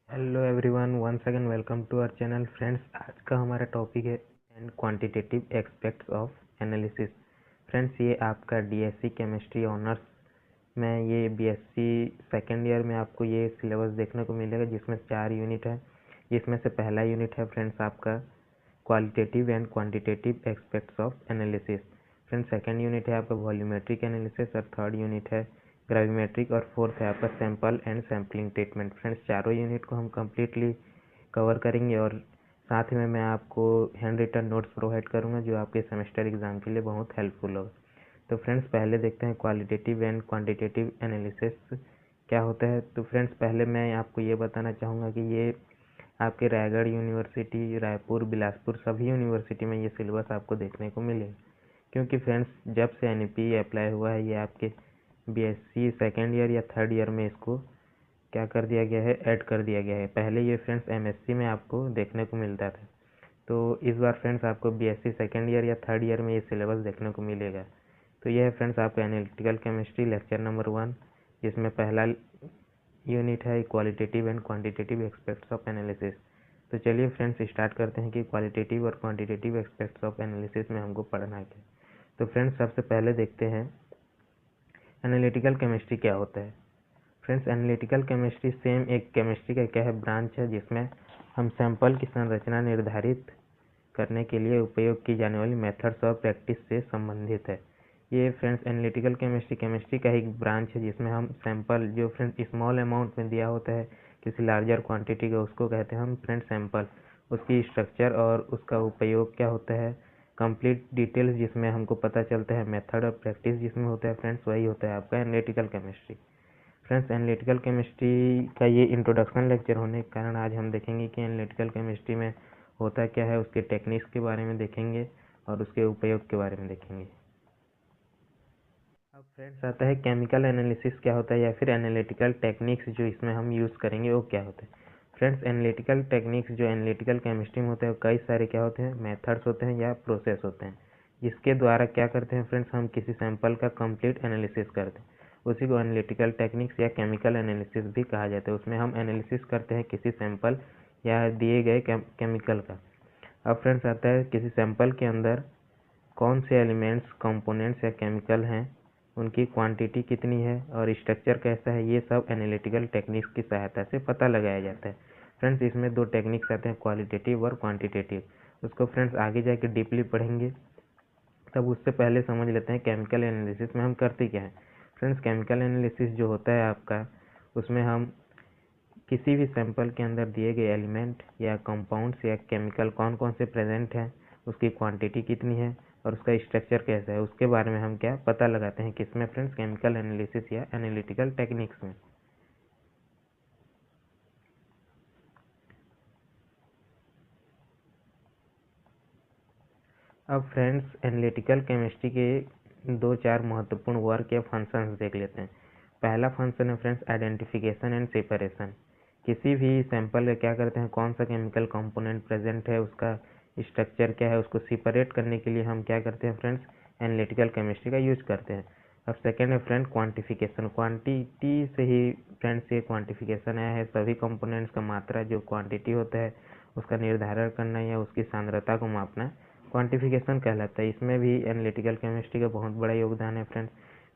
Hello everyone, once again welcome to our channel. Friends, आज का हमारा टॉपिक है and quantitative aspects of analysis. Friends, ये आपका डीएससी केमिस्ट्री ऑनर्स में ये बीएससी सेकेंड ईयर में आपको ये सिलेबस देखने को मिलेगा, जिसमें 4 यूनिट है। जिसमें से पहला यूनिट है फ्रेंड्स आपका qualitative and quantitative aspects of analysis. Friends, second unit है आपका वॉल्यूमेट्रिक एनालिसिस और थर्ड यूनिट है ग्रेविमेट्रिक और फोर्थ है आपका sample and sampling treatment. Friends, चारों यूनिट को हम कम्प्लीटली कवर करेंगे और साथ में मैं आपको हैंड रिटन नोट्स प्रोवाइड करूंगा, जो आपके सेमेस्टर एग्जाम के लिए बहुत हेल्पफुल होगा। तो फ्रेंड्स, पहले देखते हैं क्वालिटेटिव एंड क्वांटिटेटिव एनालिसिस क्या होता है। तो फ्रेंड्स, पहले मैं आपको ये बताना चाहूँगा कि ये आपके रायगढ़ यूनिवर्सिटी, रायपुर, बिलासपुर सभी यूनिवर्सिटी में ये सिलेबस आपको देखने को मिलेगा। क्योंकि फ्रेंड्स, जब से एनईपी अप्लाई हुआ है, ये आपके बीएससी सेकेंड ईयर या थर्ड ईयर में इसको क्या कर दिया गया है, ऐड कर दिया गया है। पहले ये फ्रेंड्स एमएससी में आपको देखने को मिलता था, तो इस बार फ्रेंड्स आपको बीएससी सेकेंड ईयर या थर्ड ईयर में ये सिलेबस देखने को मिलेगा। तो यह है फ्रेंड्स आपका एनालिटिकल केमिस्ट्री लेक्चर नंबर 1, जिसमें पहला यूनिट है qualitative and quantitative aspects of analysis. तो चलिए फ्रेंड्स, स्टार्ट करते हैं कि क्वालिटेटिव और क्वांटिटेटिव एस्पेक्ट्स ऑफ एनालिसिस में हमको पढ़ना है क्या। तो फ्रेंड्स, सबसे पहले देखते हैं एनालिटिकल केमिस्ट्री क्या होता है। फ्रेंड्स, एनालिटिकल केमिस्ट्री सेम एक केमिस्ट्री का क्या है, ब्रांच है, जिसमें हम सैंपल की संरचना निर्धारित करने के लिए उपयोग की जाने वाली मेथड्स और प्रैक्टिस से संबंधित है। ये फ्रेंड्स एनालिटिकल केमिस्ट्री का एक ब्रांच है, जिसमें हम सैंपल जो फ्रेंड्स स्मॉल अमाउंट में दिया होता है किसी लार्जर क्वांटिटी का, उसको कहते हैं हम फ्रेंड्स सैंपल। उसकी स्ट्रक्चर और उसका उपयोग क्या होता है, कंप्लीट डिटेल्स जिसमें हमको पता चलता है, मेथड और प्रैक्टिस जिसमें होता है फ्रेंड्स, वही होता है आपका analytical chemistry. Friends, analytical chemistry का ये इंट्रोडक्शन लेक्चर होने के कारण आज हम देखेंगे कि एनालिटिकल केमिस्ट्री में होता क्या है, उसके टेक्निक्स के बारे में देखेंगे और उसके उपयोग के बारे में देखेंगे। अब फ्रेंड्स आता है केमिकल एनालिसिस क्या होता है, या फिर एनालिटिकल टेक्निक्स जो इसमें हम यूज़ करेंगे वो क्या होता है। फ्रेंड्स, एनालिटिकल टेक्निक्स जो एनालिटिकल केमिस्ट्री में होते हैं, कई सारे क्या होते हैं, मेथड्स होते हैं या प्रोसेस होते हैं, जिसके द्वारा क्या करते हैं फ्रेंड्स, हम किसी सैंपल का कंप्लीट एनालिसिस करते हैं। उसी को एनालिटिकल टेक्निक्स या केमिकल एनालिसिस भी कहा जाता है। उसमें हम एनालिसिस करते हैं किसी सैंपल या दिए गए केमिकल का। अब फ्रेंड्स आता है किसी सैंपल के अंदर कौन से एलिमेंट्स, कंपोनेंट्स या केमिकल हैं, उनकी क्वांटिटी कितनी है और स्ट्रक्चर कैसा है, ये सब एनालिटिकल टेक्निक्स की सहायता से पता लगाया जाता है। फ्रेंड्स, इसमें 2 टेक्निक्स आते हैं, क्वालिटेटिव और क्वांटिटेटिव। उसको फ्रेंड्स आगे जाके डीपली पढ़ेंगे। तब उससे पहले समझ लेते हैं केमिकल एनालिसिस में हम करते क्या हैं। फ्रेंड्स, केमिकल एनालिसिस जो होता है आपका, उसमें हम किसी भी सैंपल के अंदर दिए गए एलिमेंट या कंपाउंड्स या केमिकल कौन कौन से प्रेजेंट हैं, उसकी क्वांटिटी कितनी है और उसका स्ट्रक्चर कैसा है, उसके बारे में हम क्या पता लगाते हैं, किसमें फ्रेंड्स, केमिकल एनालिसिस या एनालिटिकल टेक्निक्स में। अब फ्रेंड्स, एनालिटिकल केमिस्ट्री के 2-4 महत्वपूर्ण वर्क या फंक्शंस देख लेते हैं। पहला फंक्शन है फ्रेंड्स आइडेंटिफिकेशन एंड सेपरेशन। किसी भी सैंपल का क्या करते हैं, कौन सा केमिकल कंपोनेंट प्रेजेंट है, उसका स्ट्रक्चर क्या है, उसको सेपरेट करने के लिए हम क्या करते हैं फ्रेंड्स, एनालिटिकल केमिस्ट्री का यूज करते हैं। अब सेकेंड है फ्रेंड क्वांटिफिकेशन। क्वांटिटी से ही फ्रेंड्स ये क्वांटिफिकेशन आया है, सभी कंपोनेंट्स का मात्रा जो क्वांटिटी होता है उसका निर्धारण करना या उसकी सांद्रता को मापना क्वांटिफिकेशन कहलाता है। इसमें भी एनालिटिकल केमिस्ट्री का बहुत बड़ा योगदान है फ्रेंड्स।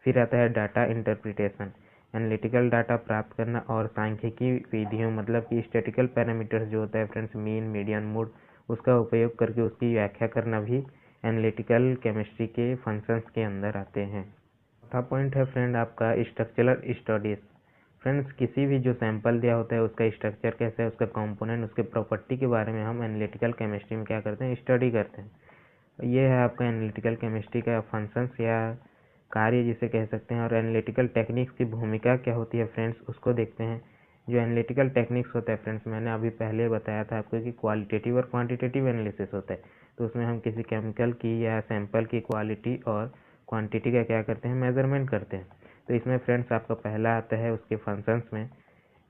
फिर आता है डाटा इंटरप्रिटेशन। एनालिटिकल डाटा प्राप्त करना और सांख्यिकी विधियों, मतलब कि स्टैटिकल पैरामीटर्स जो होता है फ्रेंड्स, मीन, मीडियन, मोड, उसका उपयोग करके उसकी व्याख्या करना भी एनालिटिकल केमिस्ट्री के फंक्शंस के अंदर आते हैं। चौथा पॉइंट है फ्रेंड आपका स्ट्रक्चरल स्टडीज। फ्रेंड्स, किसी भी जो सैंपल दिया होता है उसका स्ट्रक्चर कैसा है, उसका कंपोनेंट, उसके प्रॉपर्टी के बारे में हम एनालिटिकल केमिस्ट्री में क्या करते हैं, स्टडी करते हैं। ये है आपका एनालिटिकल केमिस्ट्री का फंक्शंस या कार्य जिसे कह सकते हैं। और एनालिटिकल टेक्निक्स की भूमिका क्या होती है फ्रेंड्स, उसको देखते हैं। जो एनालिटिकल टेक्निक्स होता है फ्रेंड्स, मैंने अभी पहले बताया था आपको कि क्वालिटेटिव और क्वांटिटेटिव एनालिसिस होता है। तो उसमें हम किसी केमिकल की या सैंपल की क्वालिटी और क्वांटिटी का क्या करते हैं, मेजरमेंट करते हैं। तो इसमें फ्रेंड्स आपका पहला आता है उसके फंक्शंस में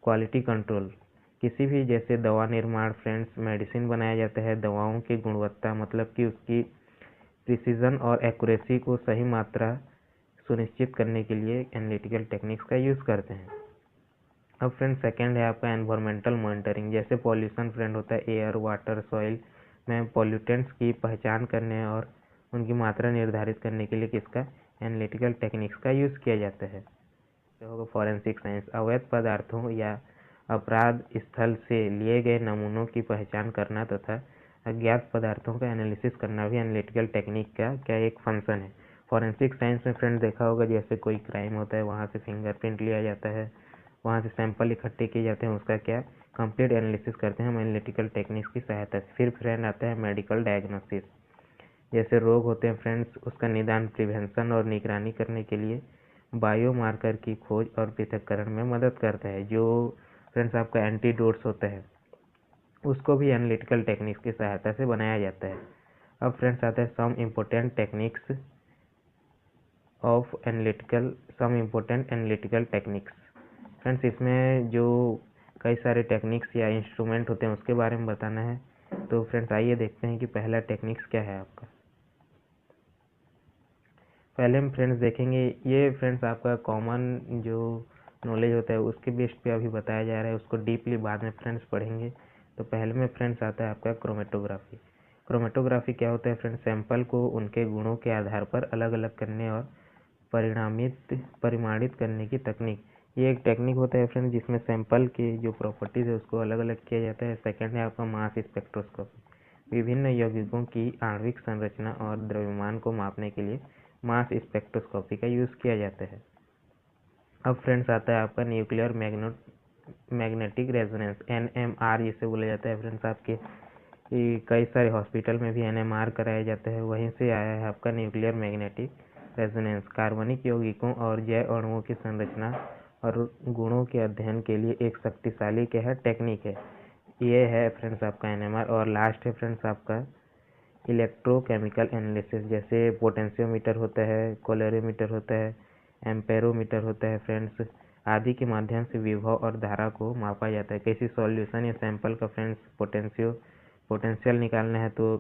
क्वालिटी कंट्रोल। किसी भी जैसे दवा निर्माण फ्रेंड्स, मेडिसिन बनाया जाता है, दवाओं की गुणवत्ता, मतलब कि उसकी प्रिसीजन और एक्यूरेसी को सही मात्रा सुनिश्चित करने के लिए एनालिटिकल टेक्निक्स का यूज़ करते हैं। अब फ्रेंड सेकंड है आपका एनवायरमेंटल मॉनिटरिंग। जैसे पॉल्यूशन फ्रेंड होता है एयर, वाटर, सॉइल में पॉल्यूटेंट्स की पहचान करने और उनकी मात्रा निर्धारित करने के लिए किसका एनालिटिकल टेक्निक्स का यूज़ किया जाता है। तो होगा फॉरेंसिक साइंस। अवैध पदार्थों या अपराध स्थल से लिए गए नमूनों की पहचान करना तथा अज्ञात पदार्थों का एनालिसिस करना भी एनालिटिकल टेक्निक का क्या एक फंक्शन है। फॉरेंसिक साइंस में फ्रेंड देखा होगा जैसे कोई क्राइम होता है वहाँ से फिंगरप्रिंट लिया जाता है, वहाँ से सैंपल इकट्ठे किए जाते हैं, उसका क्या कंप्लीट एनालिसिस करते हैं हम एनालिटिकल टेक्निक्स की सहायता से। फिर फ्रेंड आता है मेडिकल डायग्नोसिस। जैसे रोग होते हैं फ्रेंड्स, उसका निदान, प्रिवेंशन और निगरानी करने के लिए बायोमार्कर की खोज और पृथक्करण में मदद करता है। जो फ्रेंड्स आपका एंटीडोट्स होता है उसको भी एनालिटिकल टेक्निक्स की सहायता से बनाया जाता है। अब फ्रेंड्स आता है some important analytical techniques. Friends इसमें जो कई सारे टेक्निक्स या इंस्ट्रूमेंट होते हैं उसके बारे में बताना है। तो फ्रेंड्स आइए देखते हैं कि पहला टेक्निक्स क्या है आपका। पहले हम फ्रेंड्स देखेंगे, ये फ्रेंड्स आपका कॉमन जो नॉलेज होता है उसके बेस पे अभी बताया जा रहा है, उसको डीपली बाद में फ्रेंड्स पढ़ेंगे। तो पहले में फ्रेंड्स आता है आपका क्रोमेटोग्राफी। क्रोमेटोग्राफी क्या होता है फ्रेंड्स, सैंपल को उनके गुणों के आधार पर अलग अलग करने और परिमाणित करने की तकनीक। ये एक टेक्निक होता है फ्रेंड्स जिसमें सैंपल के जो प्रॉपर्टीज है उसको अलग अलग किया जाता है। सेकंड है आपका मास स्पेक्ट्रोस्कोपी। विभिन्न यौगिकों की आणविक संरचना और द्रव्यमान को मापने के लिए मास स्पेक्ट्रोस्कोपी का यूज़ किया जाता है। अब फ्रेंड्स आता है आपका न्यूक्लियर मैग्नेटिक रेजोनेंस, NMR जिसे बोला जाता है फ्रेंड्स। आपके कई सारे हॉस्पिटल में भी NMR कराया जाता है, वहीं से आया है आपका न्यूक्लियर मैग्नेटिक रेजोनेंस। कार्बनिक यौगिकों और जैव अणुओं की संरचना और गुणों के अध्ययन के लिए एक शक्तिशाली क्या है टेक्निक है। ये है फ्रेंड्स आपका NMR। और लास्ट है फ्रेंड्स आपका इलेक्ट्रोकेमिकल एनालिसिस। जैसे पोटेंशियोमीटर होता है, कैलोरीमीटर होता है, एम्पेरोमीटर होता है फ्रेंड्स, आदि के माध्यम से विभव और धारा को मापा जाता है। किसी सॉल्यूशन या सैंपल का फ्रेंड्स पोटेंशियल निकालना है तो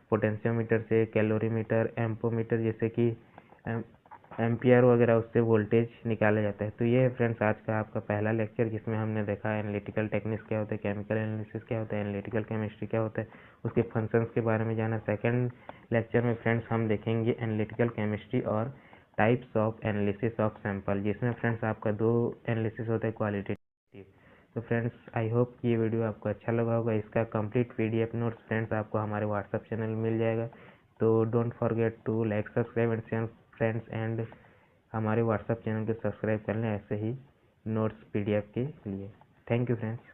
पोटेंशियोमीटर से, कैलोरीमीटर, एम्पोमीटर जैसे कि एम्पियर वगैरह उससे वोल्टेज निकाला जाता है। तो ये है फ्रेंड्स आज का आपका पहला लेक्चर जिसमें हमने देखा एनालिटिकल टेक्निक्स क्या होता है, केमिकल एनालिसिस क्या होता है, एनालिटिकल केमिस्ट्री क्या होता है, उसके फंक्शंस के बारे में जाना। सेकंड लेक्चर में फ्रेंड्स हम देखेंगे एनालिटिकल केमिस्ट्री और types of analysis of sample, जिसमें फ्रेंड्स आपका दो एनालिसिस होता है क्वालिटेटिव। तो फ्रेंड्स आई होप ये वीडियो आपको अच्छा लगा होगा। इसका कंप्लीट PDF नोट्स फ्रेंड्स आपको हमारे व्हाट्सएप चैनल में मिल जाएगा। तो don't forget to like, subscribe and share friends, and हमारे व्हाट्सएप चैनल को सब्सक्राइब कर लें ऐसे ही नोट्स PDF के लिए। Thank you friends.